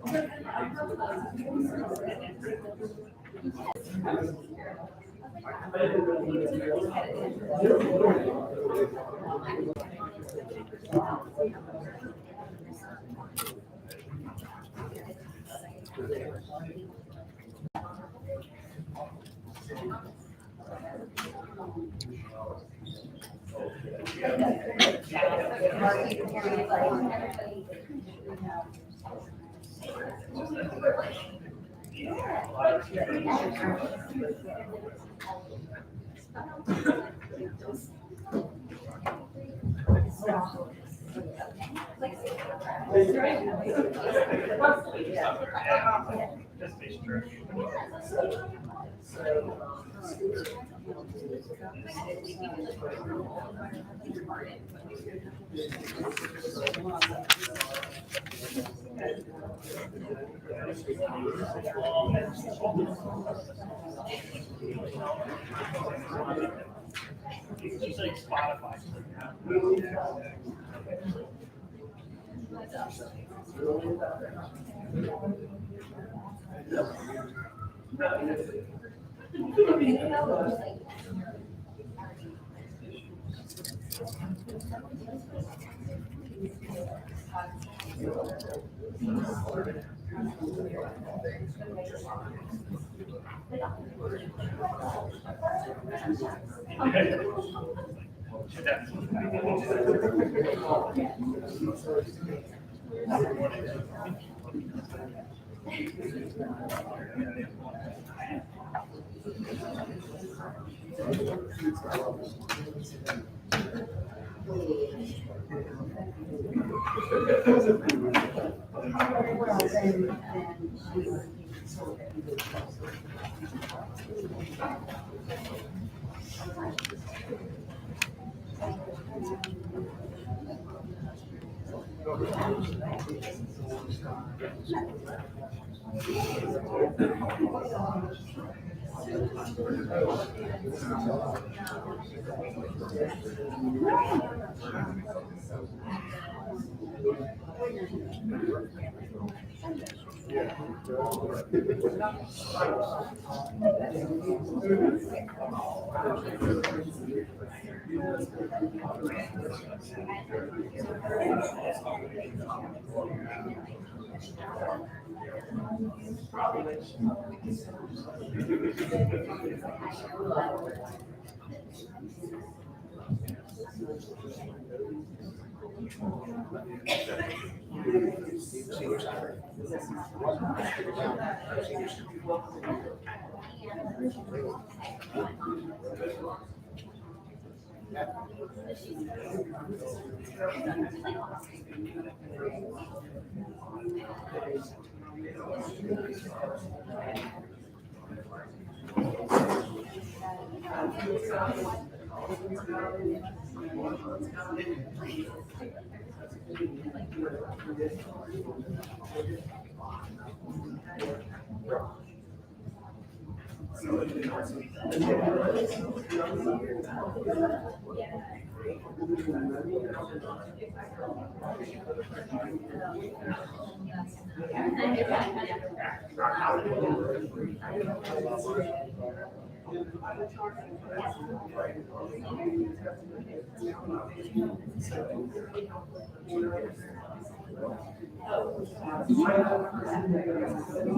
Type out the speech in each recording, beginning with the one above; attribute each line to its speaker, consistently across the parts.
Speaker 1: Good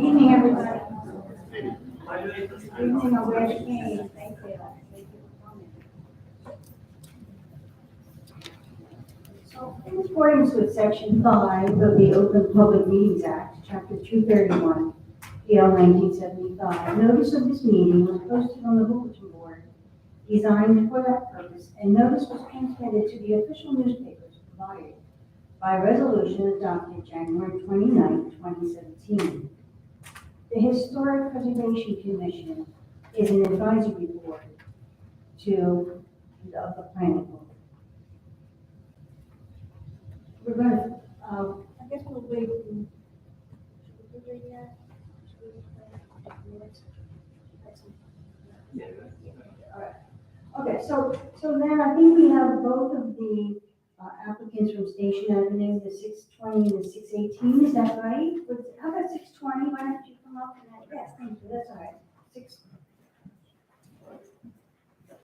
Speaker 1: evening, everybody. Good evening, aware that came. Thank you. So, in accordance with Section 5 of the Open Public Meetings Act, Chapter 231, PL 1975, notice of this meeting was posted on the bulletin board designed for that purpose, and notice was transmitted to the official newspapers provided by resolution adopted January 29, 2017. The Historic Preservation Commission is an advisory board to the planning board. We're going to, I guess we'll wait. Should we do it yet? Should we wait? All right. Okay, so then I think we have both of the applicants from Station Avenue, the 620 and the 618, is that right? How about 620? Why don't you come up and, yes, thank you, that's all right.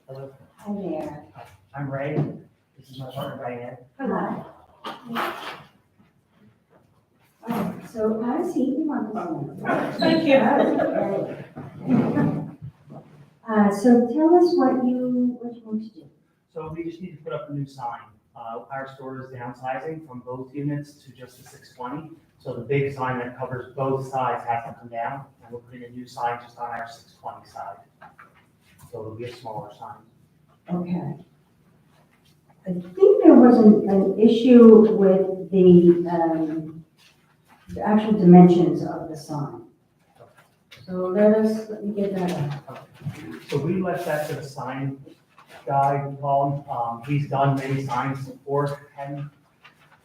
Speaker 2: Hello,
Speaker 1: Hi there.
Speaker 2: I'm Ray. This is my partner Diane.
Speaker 1: Hello. All right, so have a seat, you want this?
Speaker 2: Thank you.
Speaker 1: So tell us what you want to do.
Speaker 2: So we just need to put up a new sign. Our store is downsizing from both units to just the 620. So the big sign that covers both sides has to come down, and we're putting a new sign just on our 620 side. So it'll be a smaller sign.
Speaker 1: Okay. I think there was an issue with the actual dimensions of the sign. So let me get that up.
Speaker 2: So we left that to the sign guy, Paul. He's done many signs before, 10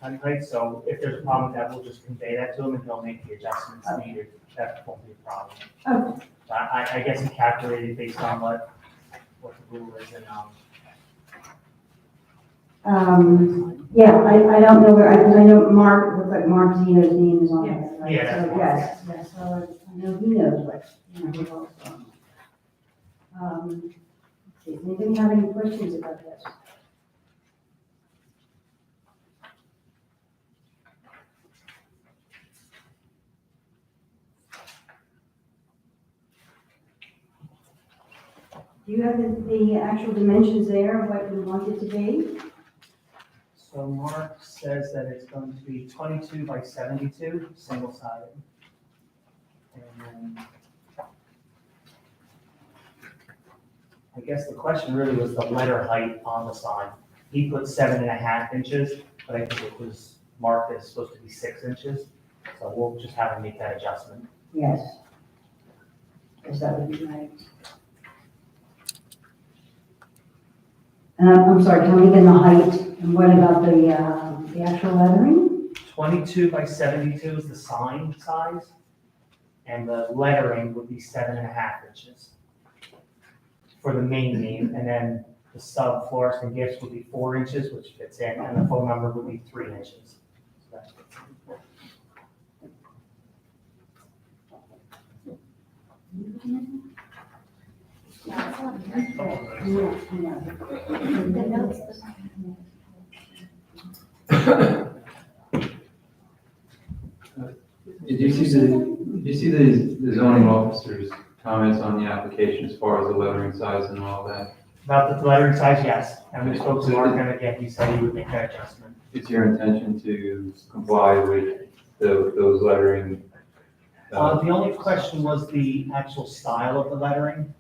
Speaker 2: height. So if there's a problem with that, we'll just convey that to him and he'll make the adjustments needed. That won't be a problem.
Speaker 1: Okay.
Speaker 2: So I guess he calculated based on what the rule is and,
Speaker 1: yeah, I don't know where, because I know Mark, it looks like Mark Zeno's name is on
Speaker 2: Yes.
Speaker 1: it, right?
Speaker 2: Yeah, that's
Speaker 1: So,
Speaker 2: Mark,
Speaker 1: yes, so I know he knows what, who's also on it. Let's see, does anybody have any questions about this? Do you have the actual dimensions there of what you want it to be?
Speaker 2: So Mark says that it's going to be 22 by 72, single-sided. And then I guess the question really was the letter height on the sign. He put 7.5 inches, but I think it was marked as supposed to be 6 inches. So we'll just have him make that adjustment.
Speaker 1: Yes. Yes, that would be right. I'm sorry, tell me again the height, and what about the actual lettering?
Speaker 2: 22 by 72 is the sign size, and the lettering would be 7.5 inches for the main name, and then the sub florist and gifts would be 4 inches, which fits in, and the phone number would be 3 inches. So that's
Speaker 3: Did you see the zoning officer's comments on the application as far as the lettering size and all that?
Speaker 2: About the lettering size, yes, and we spoke to Mark, and again, he said he would make that adjustment.
Speaker 3: It's your intention to comply with those lettering?
Speaker 2: The only question was the actual style of the lettering.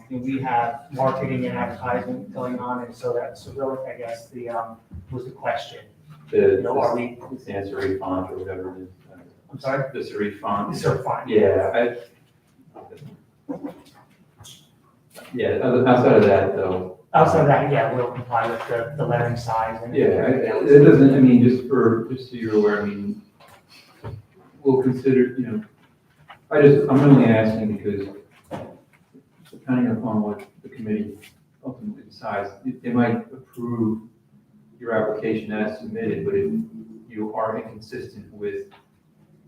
Speaker 2: We have marketing and advertising going on, and so really, I guess, was the question. Are we?
Speaker 3: The sans serif font or whatever it is.
Speaker 2: I'm sorry?
Speaker 3: The serif font.
Speaker 2: The serif font.
Speaker 3: Yeah, outside of that though.
Speaker 2: Outside of that, yeah, we'll comply with the lettering size and.
Speaker 3: Yeah, it doesn't, I mean, just so you're aware, I mean, we'll consider, I'm only asking because depending upon what the committee ultimately decides, they might approve your application as submitted, but if you are inconsistent with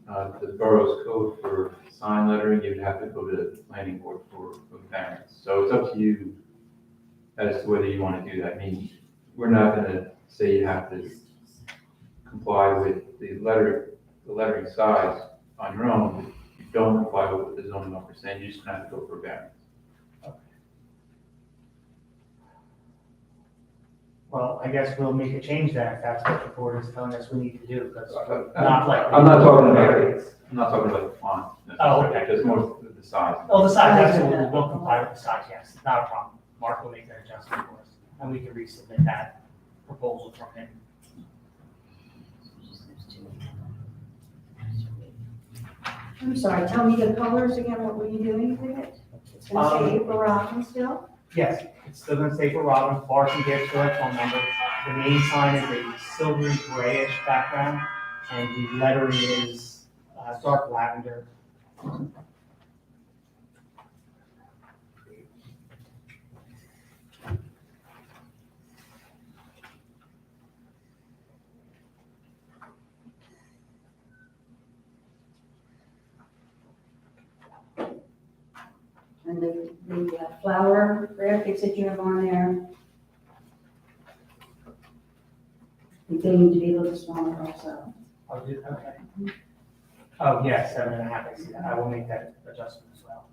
Speaker 3: the borough's code for sign lettering, you'd have to go to the planning board for variance. So it's up to you as to whether you want to do that. I mean, we're not going to say you have to comply with the lettering size on your own. If you don't comply with what the zoning officer is saying, you're just going to have to go for variance.
Speaker 2: Well, I guess we'll make a change then if that's what the board is telling us we need to do, because not like.
Speaker 3: I'm not talking about the font.
Speaker 2: Oh, okay.
Speaker 3: Just more the size.
Speaker 2: Oh, the size, absolutely, we'll comply with the size, yes, not a problem. Mark will make that adjustment for us, and we can resubmit that proposal from him.
Speaker 1: I'm sorry, tell me the colors again, what were you doing with it? It's gonna say April Robin still?
Speaker 2: Yes, it's still gonna stay for Robin, Forrest and Gibbs, for phone number. The main sign is a silvery grayish background, and the lettering is dark lavender.
Speaker 1: And the flower graphics that you have on there, they need to be a little smaller also.
Speaker 2: I'll do, okay. Oh, yeah, 7.5, I see that. I will make that adjustment as well.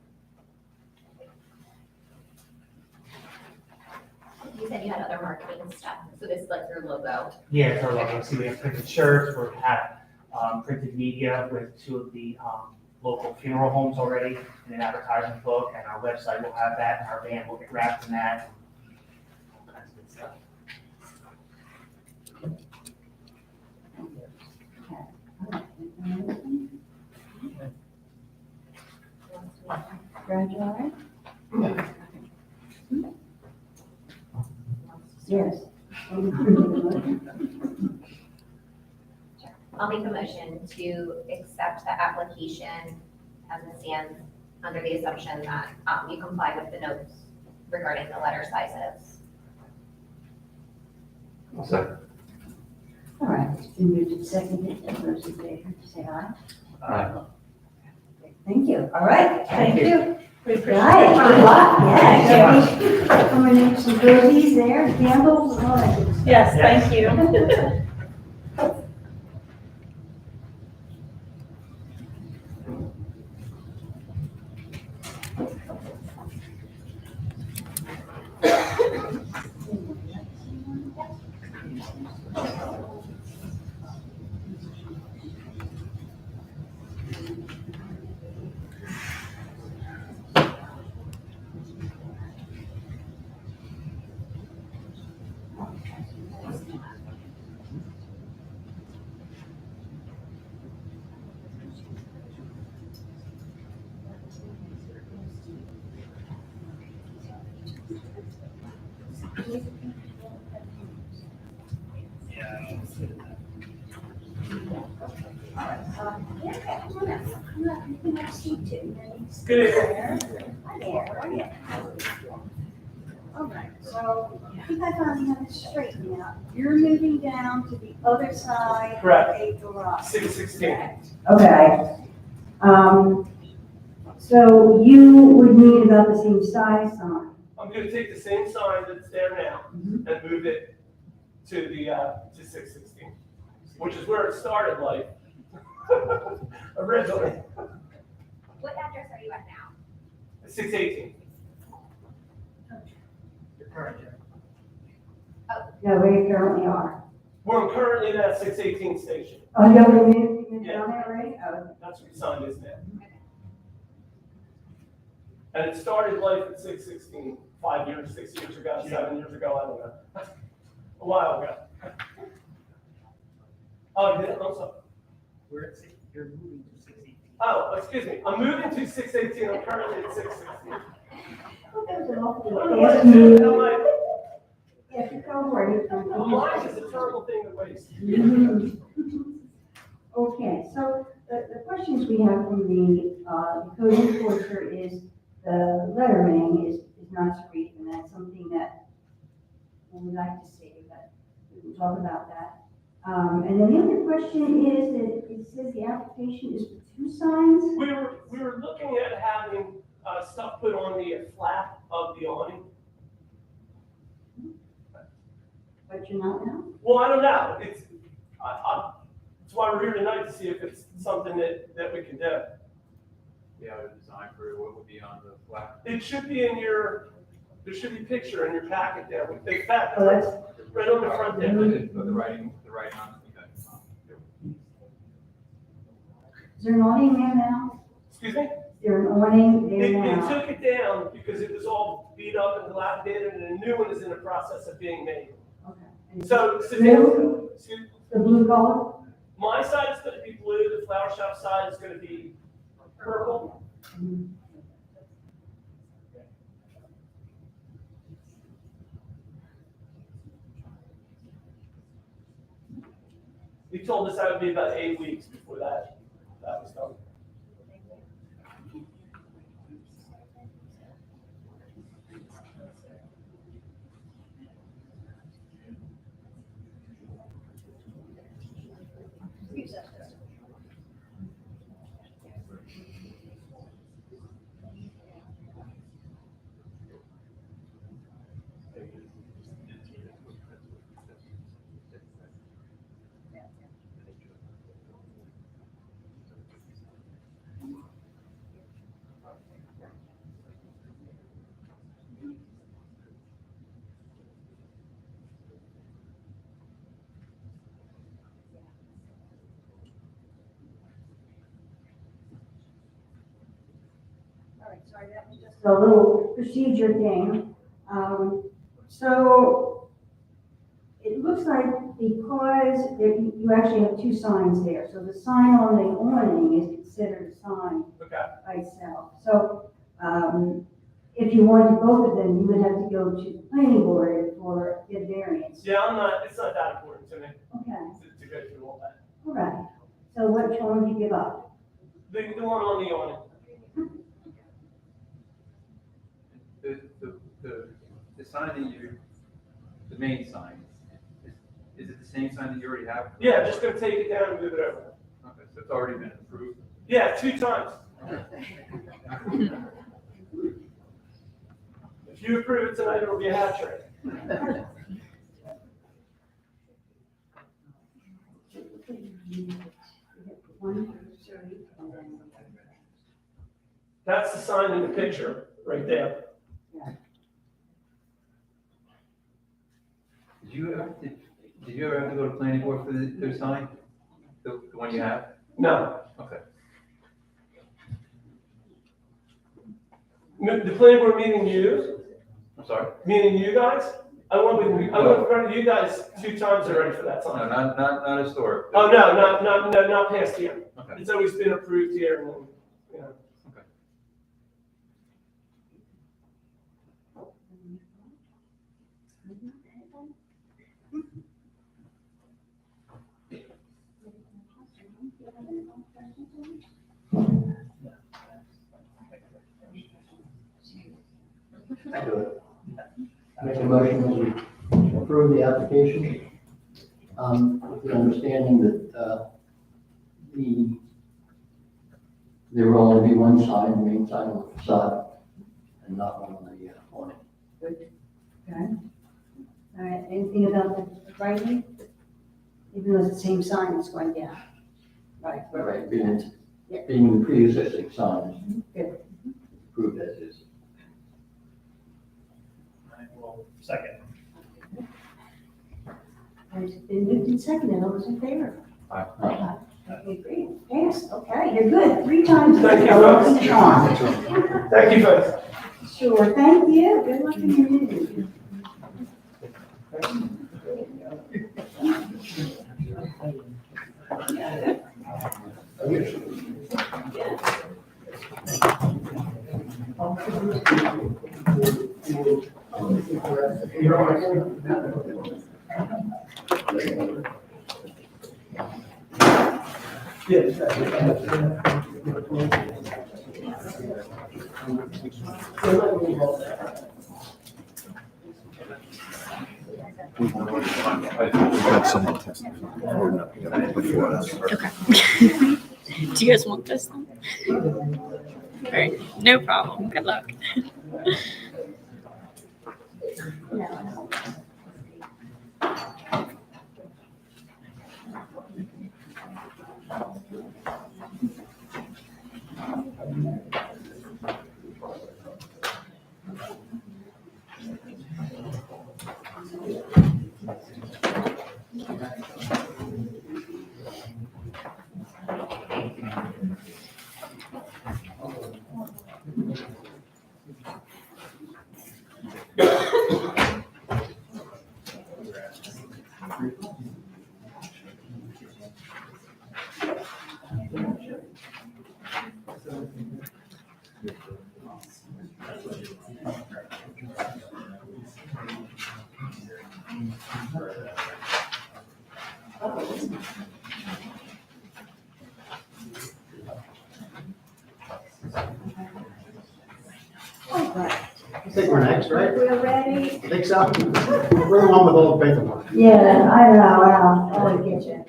Speaker 4: You said you had other marketing stuff, so this is like your logo.
Speaker 2: Yeah, it's our logo. See, we have printed shirts, we have printed media with 2 of the local funeral homes already, and an advertising book, and our website will have that, and our van will get wrapped in that. All kinds of good stuff.
Speaker 1: Brad, you all right? Yes.
Speaker 4: I'll make a motion to accept the application as it stands under the assumption that you comply with the notes regarding the letter sizes.
Speaker 3: I'll second.
Speaker 1: All right, it's been moved and seconded. All those in favor, say aye.
Speaker 3: Aye.
Speaker 1: Thank you. All right,
Speaker 2: Thank you.
Speaker 1: We appreciate it. Good luck. Yeah. I'm gonna need some goodies there, candles, and all that good stuff.
Speaker 5: Yes,
Speaker 2: Yes.
Speaker 5: thank you.
Speaker 1: Good. Hi there, how are you? All right, so I think I finally have it straightened out. You're moving down to the other side of
Speaker 6: Correct.
Speaker 1: a garage.
Speaker 6: 616.
Speaker 1: Okay. So you would need about the same size sign.
Speaker 6: I'm gonna take the same sign that's there now and move it to the, to 616, which is where it started life. Originally,
Speaker 4: What address are you at now?
Speaker 6: 618.
Speaker 2: Your current,
Speaker 1: No, where you currently are.
Speaker 6: We're currently at that 618 station.
Speaker 1: Oh, you already moved down there already? Oh,
Speaker 6: That's what the sign is now. And it started life at 616, 5 years, 6 years ago, 7 years ago, I don't know. A while ago. Oh, yeah, I'm sorry.
Speaker 2: you're moving to 618.
Speaker 6: Oh, excuse me, I'm moving to 618, I'm currently at 616.
Speaker 1: that was an awful
Speaker 6: I don't
Speaker 1: lot.
Speaker 6: know what
Speaker 1: Yes,
Speaker 6: to do.
Speaker 1: move.
Speaker 6: Am I-
Speaker 1: Yes, you go for it.
Speaker 6: Mine is a terrible thing to waste.
Speaker 1: Okay, so the questions we have from the code enforcer is the lettering is not street, and that's something that we would like to see, but we can talk about that. And then the other question is that it says the application is for 2 signs.
Speaker 6: We were looking at having stuff put on the flap of the awning.
Speaker 1: But you're not now?
Speaker 6: Well, I don't know, that's why we're here tonight, to see if it's something that we can do.
Speaker 3: Yeah, the design for what would be on the flat.
Speaker 6: It should be in there should be a picture in your packet there with big fat,
Speaker 1: Oh, that's,
Speaker 6: right on the front there.
Speaker 3: The writing on, okay.
Speaker 1: is there an awning there now?
Speaker 6: Excuse me?
Speaker 1: Is there an awning there
Speaker 6: They
Speaker 1: now?
Speaker 6: took it down because it was all beat up and dilapidated, and a new one is in the process of being made.
Speaker 1: Okay. And
Speaker 6: So,
Speaker 1: Blue?
Speaker 6: excuse me,
Speaker 1: The blue color?
Speaker 6: my side is gonna be blue, the flower shop side is gonna be purple. He told us that would be about 8 weeks before that was done.
Speaker 1: All right, sorry, that was just a little procedure thing. So it looks like because you actually have two signs there, so the sign on the awning is considered a sign
Speaker 6: Okay.
Speaker 1: by itself. So if you wanted both of them, you would have to go to the planning board for get variance.
Speaker 6: Yeah, it's not that important to me
Speaker 1: Okay,
Speaker 6: to go through all that.
Speaker 1: all right. So which one would you give up?
Speaker 6: The one on the awning.
Speaker 3: The sign that the main sign, is it the same sign that you already have?
Speaker 6: Yeah, just gonna take it down and move it over.
Speaker 3: Okay, so it's already been approved.
Speaker 6: Yeah, 2 times. If you approve it tonight, it'll be a hat trick. That's the sign in the picture, right there.
Speaker 3: Did you ever have to go to planning board for the sign? The one you have?
Speaker 6: No.
Speaker 3: Okay.
Speaker 6: The planning board meeting you,
Speaker 3: I'm sorry?
Speaker 6: meaning you guys? I went in front of you guys 2 times already for that
Speaker 3: No,
Speaker 6: sign.
Speaker 3: not historic.
Speaker 6: Oh, no, not past here.
Speaker 3: Okay.
Speaker 6: It's always been approved here and then, you know.
Speaker 5: Make a motion to approve the application, with the understanding that, there will only be one sign, the main sign on the facade, and not one on the awning.
Speaker 1: Okay. All right, anything about the writing? Even though it's the same sign, it's going down. Right.
Speaker 5: Right, being the pre-existing sign,
Speaker 1: Good.
Speaker 5: approved as is.
Speaker 2: Second.
Speaker 1: It's been moved and seconded, all those in favor?
Speaker 3: Aye.
Speaker 1: Okay, great, yes, okay, you're good, 3 times.
Speaker 6: Thank you,
Speaker 1: folks.
Speaker 6: Thank you, folks.
Speaker 1: Sure, thank you, good luck in your meeting.
Speaker 7: Got someone testing before us.
Speaker 8: Okay. Do you guys want this then? All right, no problem. Good luck.
Speaker 1: All right,
Speaker 9: I think we're next, right?
Speaker 1: we're ready.
Speaker 9: I think so. We're the one with all the paperwork.
Speaker 1: Yeah, I know, I'll get you.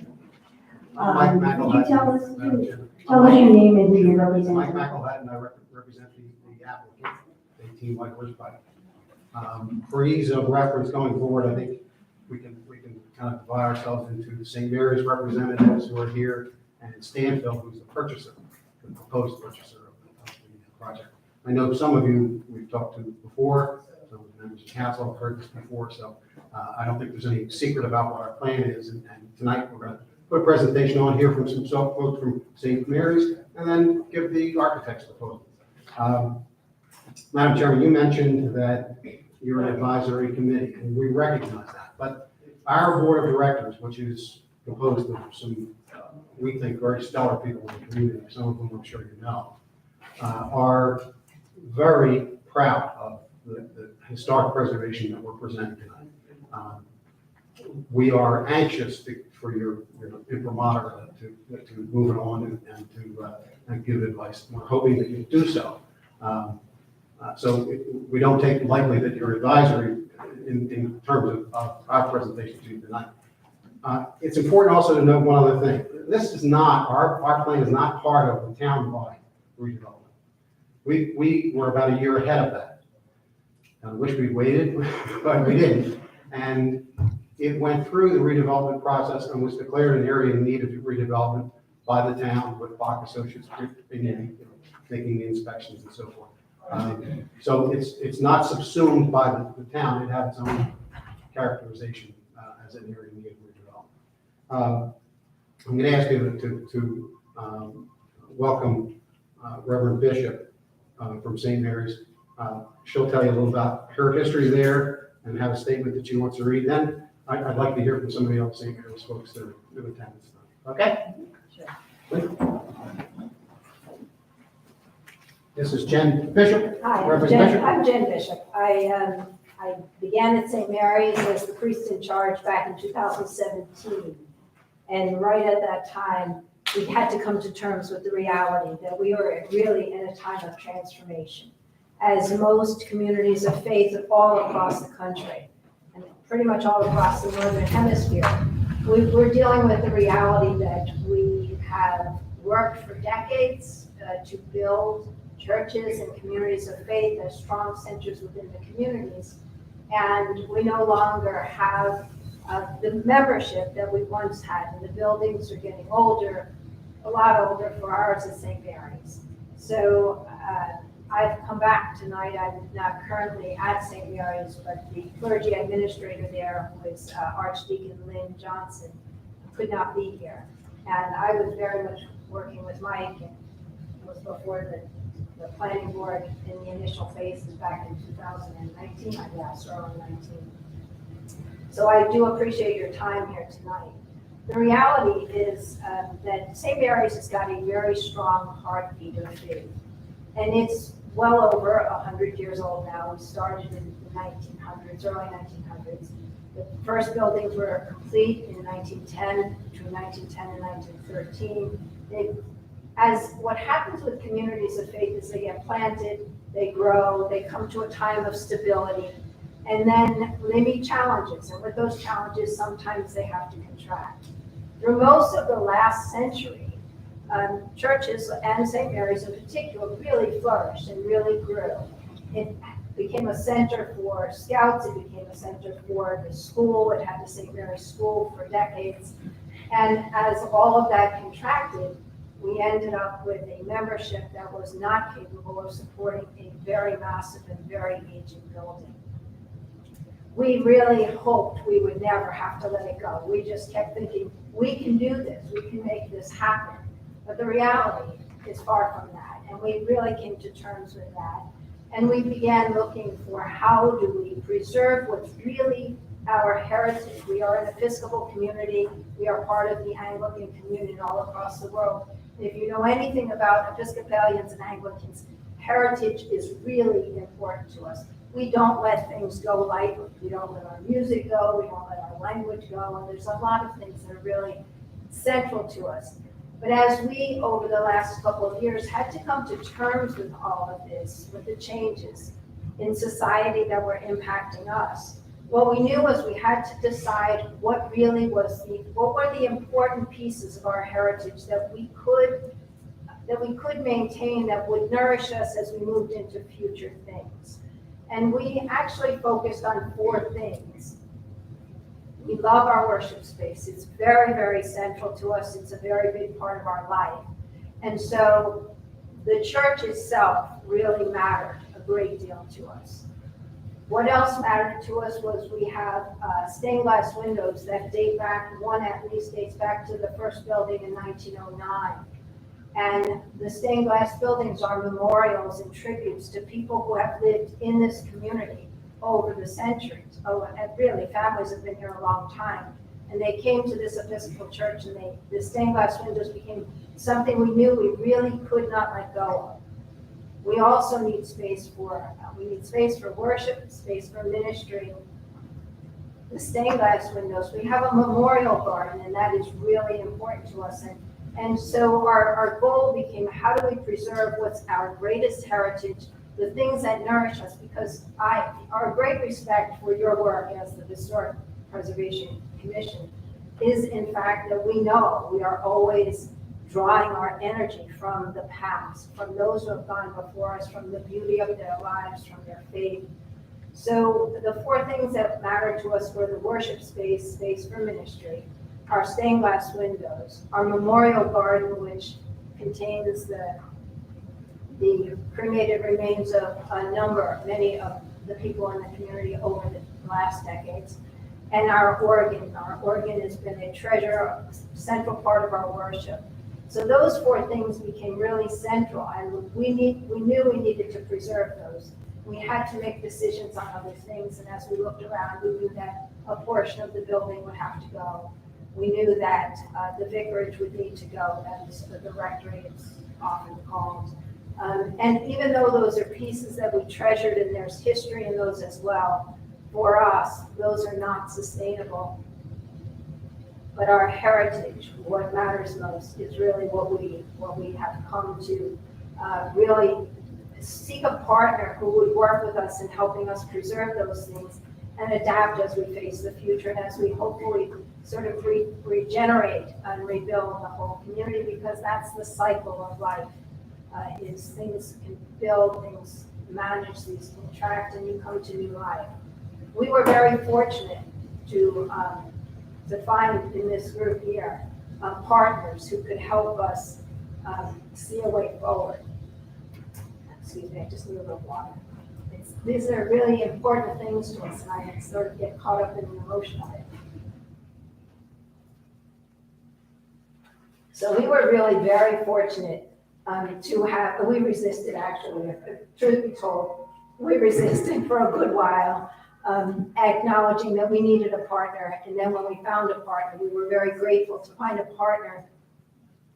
Speaker 9: Mike
Speaker 1: Could you
Speaker 9: McElhatton.
Speaker 1: tell us your name and who you represent?
Speaker 9: Mike McElhatton, I represent the applicant, 18 White Horse Pike. For ease of reference going forward, I think we can kind of divide ourselves into the St. Mary's representatives who are here and Stanfield, who's the purchaser. the proposed purchaser of the project. I know some of you we've talked to before, some of the members of council have heard this before, so I don't think there's any secret about what our plan is. And tonight, we're going to put a presentation on here from some folks from St. Mary's, and then give the architect's proposal. Madam Chairman, you mentioned that you're an advisory committee, and we recognize that. But our board of directors, which is composed of some, we think, very stellar people in the community, some of whom I'm sure you know, are very proud of the historic preservation that we're presenting tonight. We are anxious for your imprimatur to move it on and give advice. We're hoping that you do so. We don't take lightly that you're advisory in terms of our presentation to you tonight. It's important also to note one other thing. This is not, our plan is not part of the town-wide redevelopment. We were about a year ahead of that. I wish we'd waited, but we didn't. And it went through the redevelopment process and was declared an area in need of redevelopment by the town with Bach Associates making the inspections and so forth. So it's not subsumed by the town. It had its own characterization as an area in need of redevelopment. I'm going to ask you to welcome Reverend Bishop from St. Mary's. She'll tell you a little about her history there and have a statement that she wants to read. Then I'd like to hear from some of the other St. Mary's folks that are in attendance. Okay? Sure. This is Jen Bishop.
Speaker 10: Hi,
Speaker 9: Reverend Bishop.
Speaker 10: I'm Jen Bishop. I began at St. Mary's as the priest in charge back in 2017. And right at that time, we had to come to terms with the reality that we were really in a time of transformation. As most communities of faith all across the country, and pretty much all across the Northern Hemisphere, we're dealing with the reality that we have worked for decades to build churches and communities of faith as strong centers within the communities. And we no longer have the membership that we once had, and the buildings are getting older, a lot older for ours at St. Mary's. So I've come back tonight. I'm not currently at St. Mary's, but the clergy administrator there was Archdeacon Lynn Johnson, could not be here. And I was very much working with Mike, and it was before the planning board in the initial phases back in 2019, I guess, or early 19. So I do appreciate your time here tonight. The reality is that St. Mary's has got a very strong heartbeat of faith. And it's well over 100 years old now. We started in the 1900s, early 1900s. The first buildings were complete in 1910, between 1910 and 1913. As what happens with communities of faith is they get planted, they grow, they come to a time of stability, and then they meet challenges. And with those challenges, sometimes they have to contract. Through most of the last century, churches, and St. Mary's in particular, really flourished and really grew. It became a center for scouts, it became a center for the school, it had the St. Mary's School for decades. And as all of that contracted, we ended up with a membership that was not capable of supporting a very massive and very aging building. We really hoped we would never have to let it go. We just kept thinking, we can do this, we can make this happen. But the reality is far from that. And we really came to terms with that. And we began looking for how do we preserve what's really our heritage. We are an Episcopal community. We are part of the Anglican community all across the world. If you know anything about Episcopalians and Anglicans, heritage is really important to us. We don't let things go lightly. We don't let our music go. We don't let our language go. And there's a lot of things that are really central to us. But as we, over the last couple of years, had to come to terms with all of this, with the changes in society that were impacting us, what we knew was we had to decide what really was what were the important pieces of our heritage that we could maintain, that would nourish us as we moved into future things. And we actually focused on 4 things. We love our worship space. It's very, very central to us. It's a very big part of our life. And so the church itself really mattered a great deal to us. What else mattered to us was we have stained glass windows that date back, one at least dates back to the first building in 1909. And the stained glass buildings are memorials and tributes to people who have lived in this community over the centuries. Oh, and really, families have been here a long time. And they came to this Episcopal church, and the stained glass windows became something we knew we really could not let go of. We also need space for worship, space for ministry. The stained glass windows, we have a memorial garden, and that is really important to us. And so our goal became, how do we preserve what's our greatest heritage, the things that nourish us? Because our great respect for your work as the Historic Preservation Commission is, in fact, that we know we are always drawing our energy from the past, from those who have gone before us, from the beauty of their lives, from their faith. So the four things that mattered to us were the worship space, space for ministry, our stained glass windows, our memorial garden, which contains the cremated remains of many of the people in the community over the last decades, and our organ. Our organ has been a treasure, a central part of our worship. So those four things became really central, and we knew we needed to preserve those. We had to make decisions on other things, and as we looked around, we knew that a portion of the building would have to go. We knew that the vicarage would need to go, that is the rectory, it's often called. And even though those are pieces that we treasured, and there's history in those as well, for us, those are not sustainable. But our heritage, what matters most, is really what we have come to really seek a partner who would work with us in helping us preserve those things and adapt as we face the future and as we hopefully sort of regenerate and rebuild the whole community, because that's the cycle of life. Is things can build, things manage, these contract, and you come to new life. We were very fortunate to find in this group here partners who could help us see a way forward. Excuse me, I just need a little water. These are really important things to us, and I sort of get caught up in the emotion of it. So we were really very fortunate we resisted, actually, truth be told, we resisted for a good while, acknowledging that we needed a partner. And then when we found a partner, we were very grateful to find a partner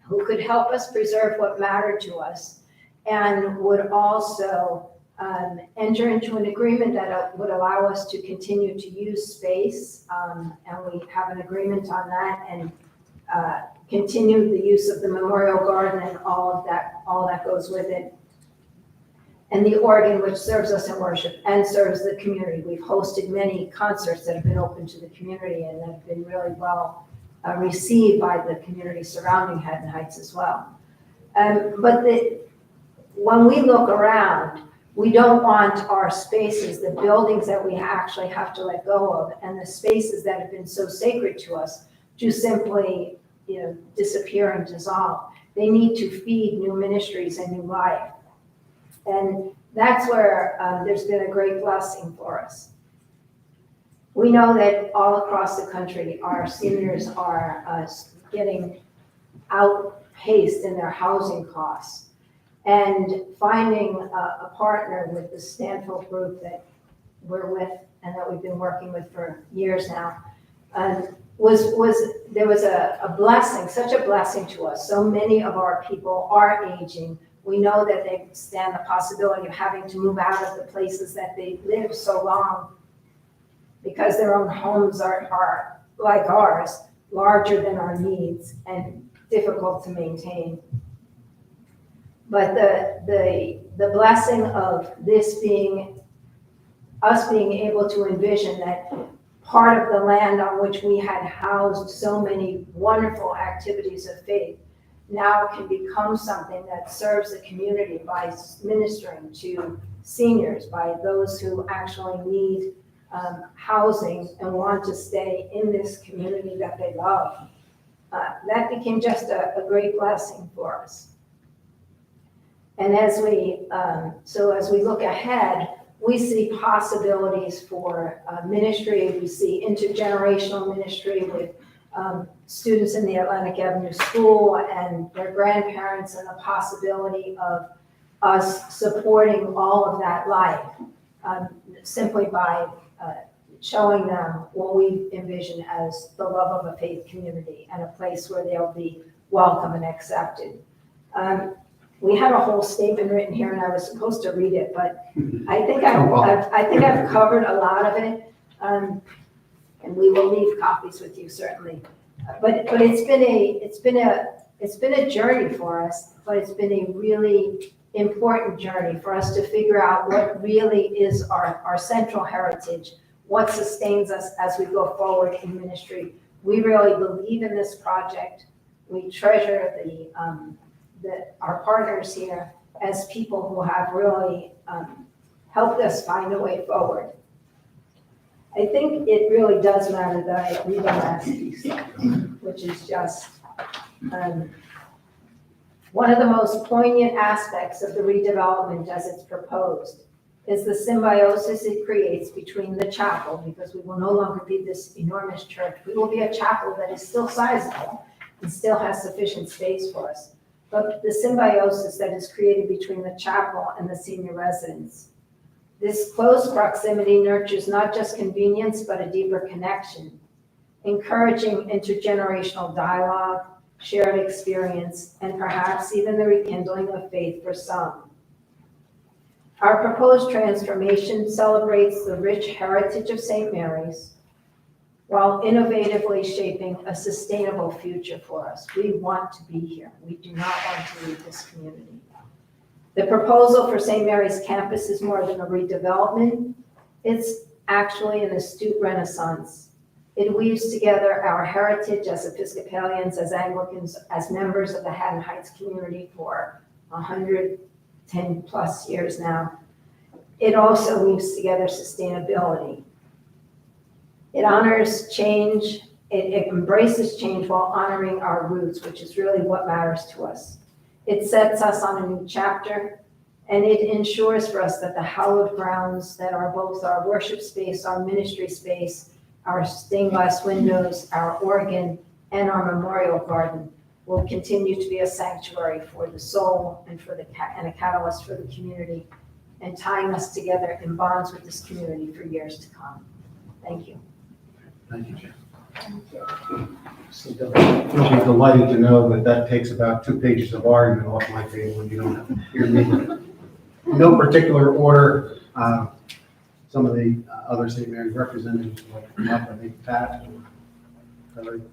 Speaker 10: who could help us preserve what mattered to us and would also enter into an agreement that would allow us to continue to use space. And we have an agreement on that, and continue the use of the memorial garden and all that goes with it. And the organ, which serves us in worship and serves the community. We've hosted many concerts that have been open to the community and that have been really well received by the community surrounding Haddon Heights as well. But when we look around, we don't want our spaces, the buildings that we actually have to let go of, and the spaces that have been so sacred to us, to simply disappear and dissolve. They need to feed new ministries and new life. And that's where there's been a great blessing for us. We know that all across the country, our seniors are getting outpaced in their housing costs. And finding a partner with the Stanfield group that we're with and that we've been working with for years now, there was a blessing, such a blessing to us. So many of our people are aging. We know that they stand the possibility of having to move out of the places that they lived so long because their own homes are like ours, larger than our needs and difficult to maintain. But the blessing of this being, us being able to envision that part of the land on which we had housed so many wonderful activities of faith now can become something that serves the community by ministering to seniors, by those who actually need housing and want to stay in this community that they love. That became just a great blessing for us. And as we look ahead, we see possibilities for ministry. We see intergenerational ministry with students in the Atlantic Avenue School and their grandparents, and the possibility of us supporting all of that life simply by showing them what we envision as the love of a faith community and a place where they'll be welcome and accepted. We had a whole statement written here, and I was supposed to read it, but I think I've covered a lot of it, and we will leave copies with you certainly. But it's been a journey for us, but it's been a really important journey for us to figure out what really is our central heritage, what sustains us as we go forward in ministry. We really believe in this project. We treasure our partners here as people who have really helped us find a way forward. I think it really does matter that I read the last piece, which is just one of the most poignant aspects of the redevelopment as it's proposed is the symbiosis it creates between the chapel, because we will no longer be this enormous church. We will be a chapel that is still sizable and still has sufficient space for us. But the symbiosis that is created between the chapel and the senior residents. This close proximity nurtures not just convenience, but a deeper connection, encouraging intergenerational dialogue, shared experience, and perhaps even the rekindling of faith for some. Our proposed transformation celebrates the rich heritage of St. Mary's, while innovatively shaping a sustainable future for us. We want to be here. We do not want to leave this community. The proposal for St. Mary's campus is more than a redevelopment. It's actually an astute renaissance. It weaves together our heritage as Episcopalians, as Anglicans, as members of the Haddon Heights community for 110 plus years now. It also weaves together sustainability. It honors change, it embraces change while honoring our roots, which is really what matters to us. It sets us on a new chapter, and it ensures for us that the hallowed grounds that are both our worship space, our ministry space, our stained glass windows, our organ, and our memorial garden will continue to be a sanctuary for the soul and and a catalyst for the community, and tying us together in bonds with this community for years to come. Thank you.
Speaker 9: Thank you, Jen. You'll be delighted to know that that takes about 2 pages of argument off my table, and you don't have to hear me. No particular order. Some of the other St. Mary's representatives will come up. I think Pat. I'm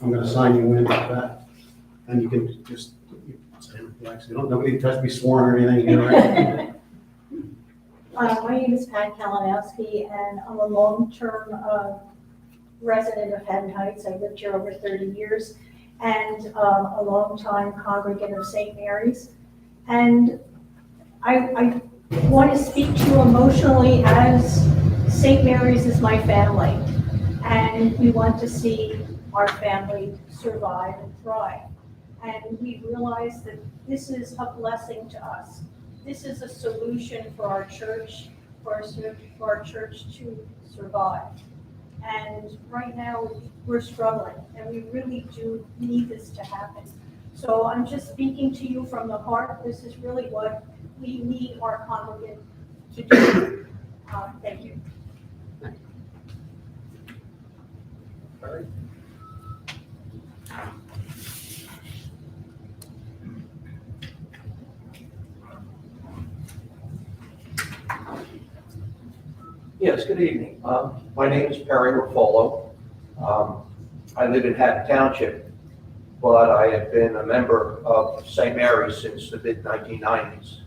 Speaker 9: going to sign you in with that, and you can just stand relax. Nobody has to be sworn or anything here, right?
Speaker 11: My name is Pat Kalinowski, and I'm a long-term resident of Haddon Heights. I've lived here over 30 years, and a long-time congregant of St. Mary's. And I want to speak to you emotionally, as St. Mary's is my family, and we want to see our family survive and thrive. And we realize that this is a blessing to us. This is a solution for our church, for our church to survive. And right now, we're struggling, and we really do need this to happen. So I'm just speaking to you from the heart. This is really what we need our congregant to do. Thank you.
Speaker 9: All right.
Speaker 12: Yes, good evening. My name is Perry Ruffolo. I live in Haddon Township, but I have been a member of St. Mary's since the mid-1990s.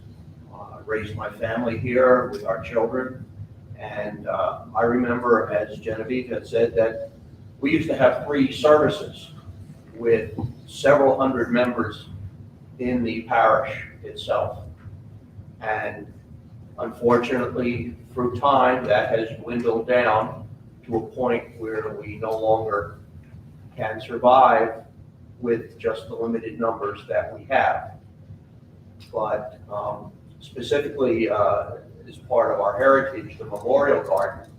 Speaker 12: I raised my family here with our children, and I remember, as Genevieve had said, that we used to have 3 services with several hundred members in the parish itself. And unfortunately, through time, that has dwindled down to a point where we no longer can survive with just the limited numbers that we have. But specifically, as part of our heritage, the Memorial Garden,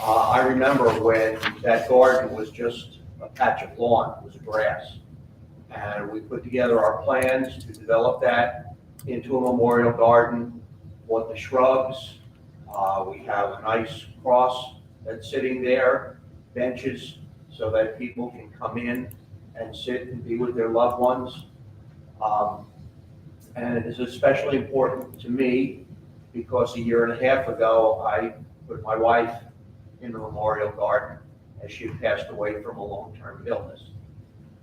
Speaker 12: I remember when that garden was just a patch of lawn, it was grass. And we put together our plans to develop that into a memorial garden, bought the shrubs. We have a nice cross that's sitting there, benches, so that people can come in and sit and be with their loved ones. And it is especially important to me because a year and a half ago, I put my wife in the memorial garden as she passed away from a long-term illness.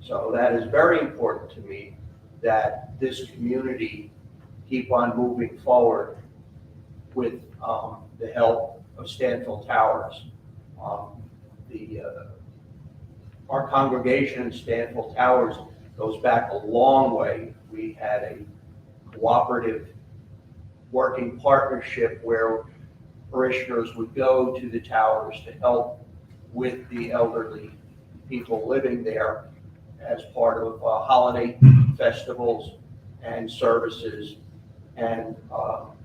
Speaker 12: So that is very important to me that this community keep on moving forward with the help of Stanfield Towers. Our congregation in Stanfield Towers goes back a long way. We had a cooperative working partnership where parishioners would go to the towers to help with the elderly people living there as part of holiday festivals and services. And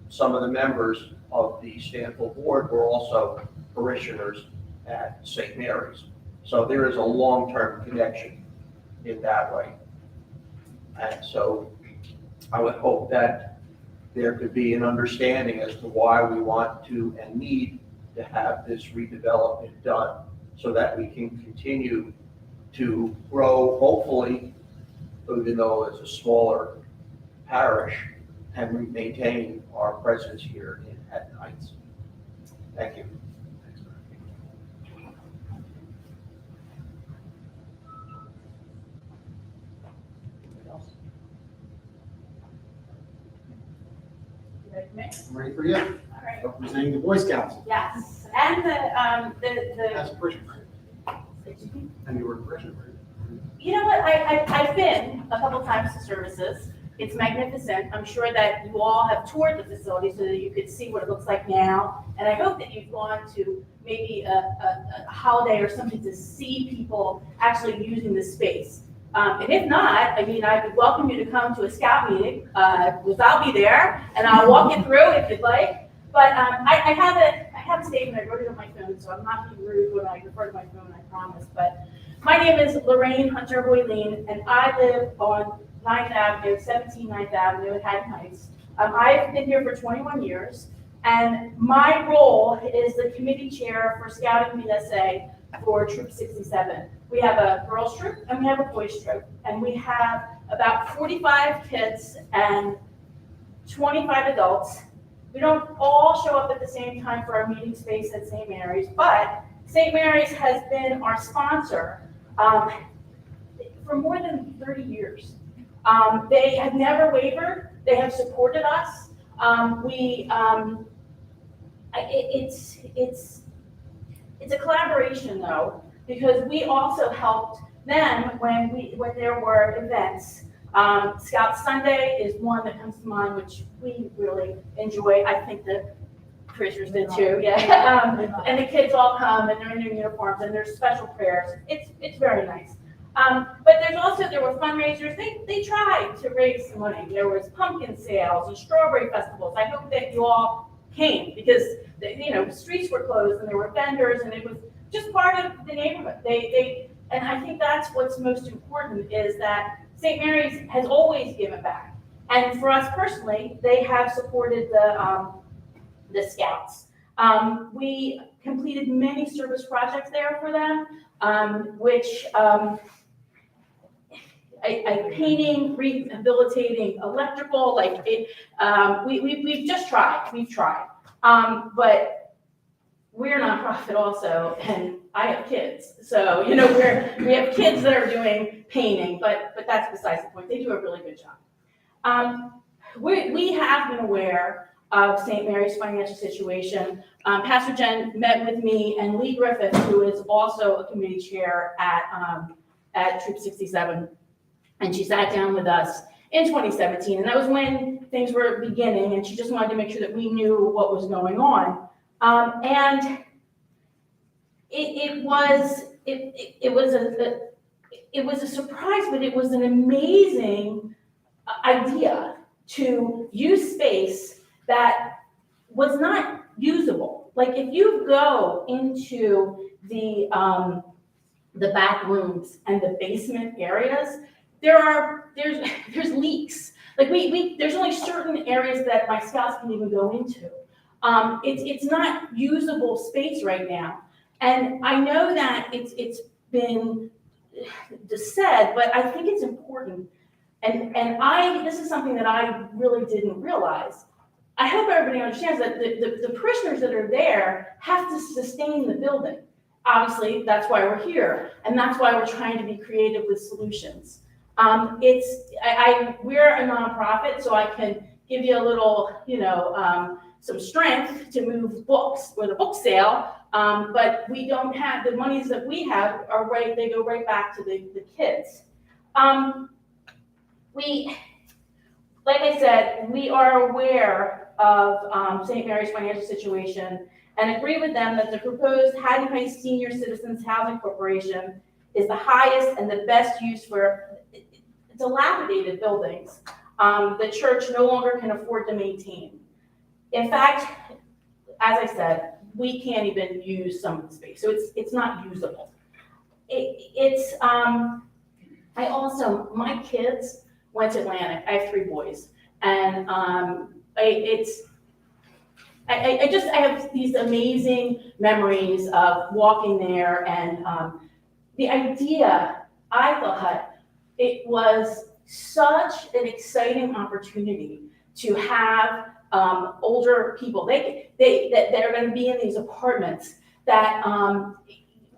Speaker 12: some of the members of the Stanfield board were also parishioners at St. Mary's. So there is a long-term connection in that way. And so I would hope that there could be an understanding as to why we want to and need to have this redevelopment done so that we can continue to grow, hopefully, even though it's a smaller parish, and maintain our presence here in Haddon Heights. Thank you.
Speaker 9: I'm ready for you.
Speaker 11: All right.
Speaker 9: Representing the Boy Scouts
Speaker 11: Yes, and the
Speaker 9: as a parishioner. And you were a parishioner.
Speaker 11: you know what, I've been a couple times to services. It's magnificent. I'm sure that you all have toured the facility so that you could see what it looks like now. And I hope that you've gone to maybe a holiday or something to see people actually using the space. And if not, I mean, I would welcome you to come to a scout meeting, because I'll be there and I'll walk you through if you'd like. But I have a statement, I wrote it on my phone, so I'm not being rude when I refer to my phone, I promise. But my name is Lorraine Hunter Boyleen, and I live on 9th Avenue, 17 9th Avenue in Haddon Heights. I've been here for 21 years, and my role is the committee chair for Scouting USA for Troop 67. We have a girls troop and we have a boys troop, and we have about 45 kids and 25 adults. We don't all show up at the same time for our meeting space at St. Mary's, but St. Mary's has been our sponsor for more than 30 years. They have never wavered. They have supported us. It's a collaboration though, because we also helped them when there were events. Scout Sunday is one that comes to mind, which we really enjoy. I think the parishioners did too, yeah. And the kids all come and they're in their uniforms and there's special prayers. It's very nice. But there were fundraisers. They tried to raise some money. There was pumpkin sales and strawberry festivals. I hope that you all came because the streets were closed and there were vendors and it was just part of the neighborhood. And I think that's what's most important is that St. Mary's has always given back. And for us personally, they have supported the Scouts. We completed many service projects there for them, which painting, rehabilitating, electrical, we've just tried, but we're a nonprofit also, and I have kids, so we have kids that are doing painting, but that's besides the point. They do a really good job. We have been aware of St. Mary's financial situation. Pastor Jen met with me and Lee Griffith, who is also a committee chair at Troop 67. And she sat down with us in 2017, and that was when things were beginning, and she just wanted to make sure that we knew what was going on. And it was
Speaker 13: it was a surprise, but it was an amazing idea to use space that was not usable. Like if you go into the back rooms and the basement areas, there's leaks. Like there's only certain areas that my scouts can even go into. It's not usable space right now. And I know that it's been said, but I think it's important. And this is something that I really didn't realize. I hope everybody understands that the parishioners that are there have to sustain the building. Obviously, that's why we're here, and that's why we're trying to be creative with solutions. We're a nonprofit, so I can give you a little, some strength to move books with a book sale, but we don't have, the monies that we have they go right back to the kids. Like I said, we are aware of St. Mary's financial situation and agree with them that the proposed Haddon Heights Senior Citizens Housing Corporation is the highest and the best use for dilapidated buildings the church no longer can afford to maintain. In fact, as I said, we can't even use some of the space, so it's not usable. My kids went to Atlantic. I have 3 boys, and I have these amazing memories of walking there, and the idea, I thought it was such an exciting opportunity to have older people that are going to be in these apartments that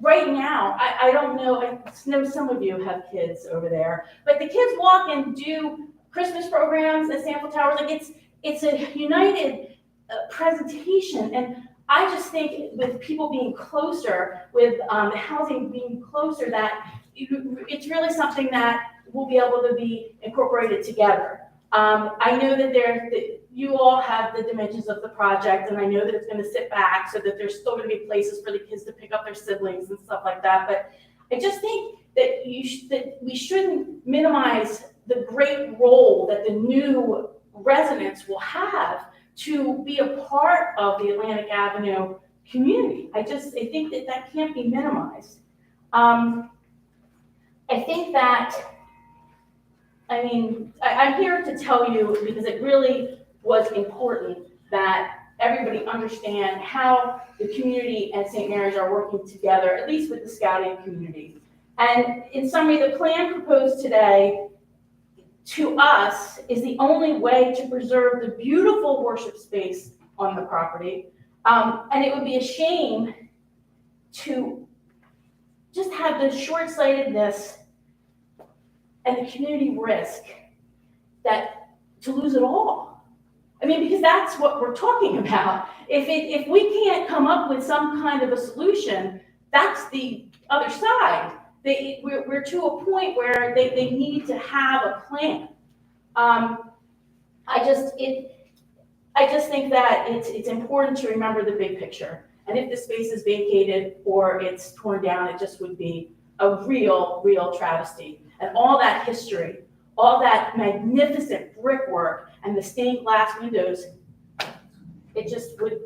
Speaker 13: right now, I don't know, I know some of you have kids over there, but the kids walk and do Christmas programs at Sample Towers. Like it's a united presentation. And I just think with people being closer, with the housing being closer, that it's really something that will be able to be incorporated together. I know that you all have the dimensions of the project, and I know that it's going to sit back so that there's still going to be places for the kids to pick up their siblings and stuff like that. But I just think that we shouldn't minimize the great role that the new residents will have to be a part of the Atlantic Avenue community. I think that can't be minimized. I think that, I'm here to tell you because it really was important that everybody understand how the community and St. Mary's are working together, at least with the scouting community. And in summary, the plan proposed today to us is the only way to preserve the beautiful worship space on the property. And it would be a shame to just have the short-sightedness and the community risk to lose it all. Because that's what we're talking about. If we can't come up with some kind of a solution, that's the other side. We're to a point where they need to have a plan. I just think that it's important to remember the big picture. And if the space is vacated or it's torn down, it just would be a real travesty. And all that history, all that magnificent brickwork and the stained glass windows, it just would,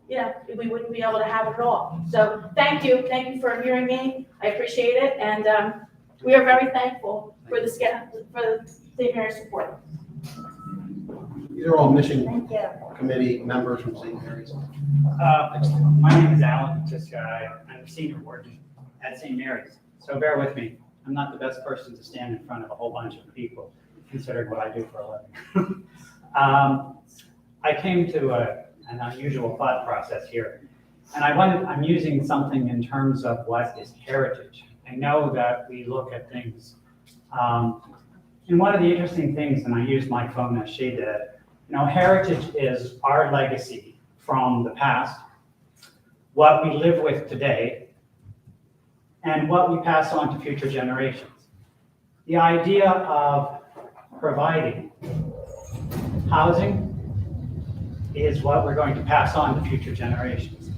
Speaker 13: we wouldn't be able to have it at all. So thank you for hearing me. I appreciate it, and we are very thankful for the St. Mary's support.
Speaker 9: These are all mission
Speaker 10: Thank you.
Speaker 9: committee members from St. Mary's.
Speaker 14: My name is Alan Patiska. I'm a senior warden at St. Mary's, so bear with me. I'm not the best person to stand in front of a whole bunch of people, considering what I do for a living. I came to an unusual thought process here, and I'm using something in terms of what is heritage. I know that we look at things, and one of the interesting things, and I used my phone as she did, heritage is our legacy from the past, what we live with today, and what we pass on to future generations. The idea of providing housing is what we're going to pass on to future generations.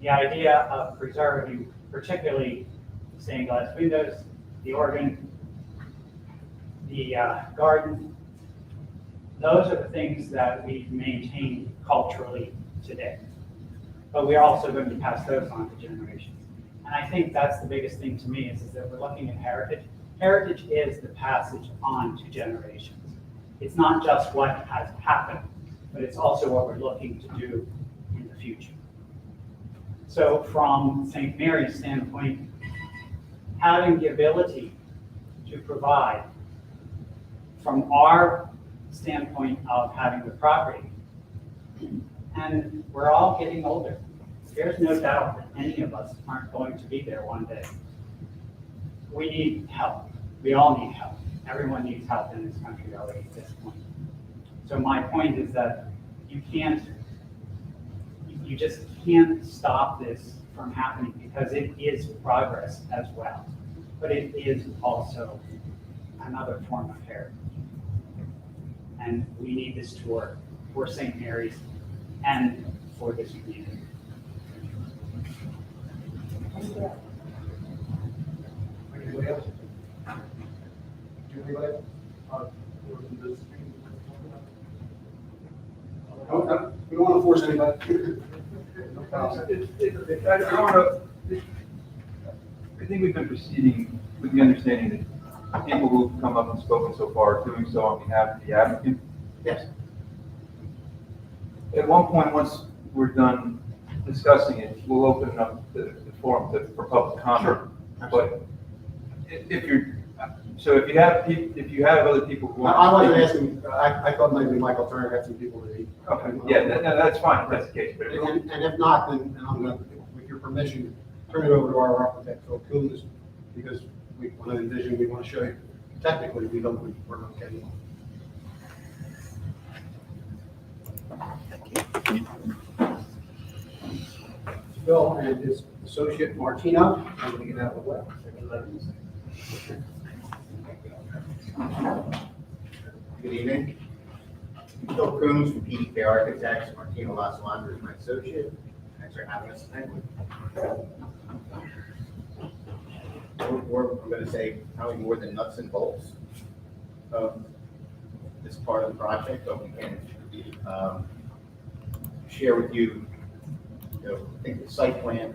Speaker 14: The idea of preserving, particularly stained glass windows, the organ, the garden. Those are the things that we maintain culturally today. But we're also going to pass those on to generations. And I think that's the biggest thing to me is that we're looking at heritage. Heritage is the passage on to generations. It's not just what has happened, but it's also what we're looking to do in the future. So from St. Mary's standpoint, having the ability to provide from our standpoint of having the property, and we're all getting older. There's no doubt that any of us aren't going to be there one day. We need help. We all need help. Everyone needs help in this country already at this point. So my point is that you just can't stop this from happening because it is progress as well. But it is also another form of heritage. And we need this to work for St. Mary's and for this community.
Speaker 9: Anybody else? Anybody else? Okay, we don't want to force anybody. No problem.
Speaker 3: I think we've been proceeding with the understanding that people who've come up and spoken so far are doing so on behalf of the applicant.
Speaker 9: Yes.
Speaker 3: At one point, once we're done discussing it, we'll open up the forum for public comment. But if you have other people who want.
Speaker 9: I wasn't asking, I thought maybe Michael Turner had some people that he.
Speaker 3: Okay, yeah, that's fine, if that's the case, but.
Speaker 9: And if not, then I'm going to, with your permission, turn it over to our architect, Phil Coons, because we want to envision, we want to show you, technically, we're okay. Phil and his associate Martino, I'm going to get out of the way.
Speaker 15: Good evening. Phil Coons from PDK Architects, Martino Lasalandra is my associate. Thanks for having us tonight. We're going to say probably more than nuts and bolts of this part of the project, but we can share with you, I think the site plan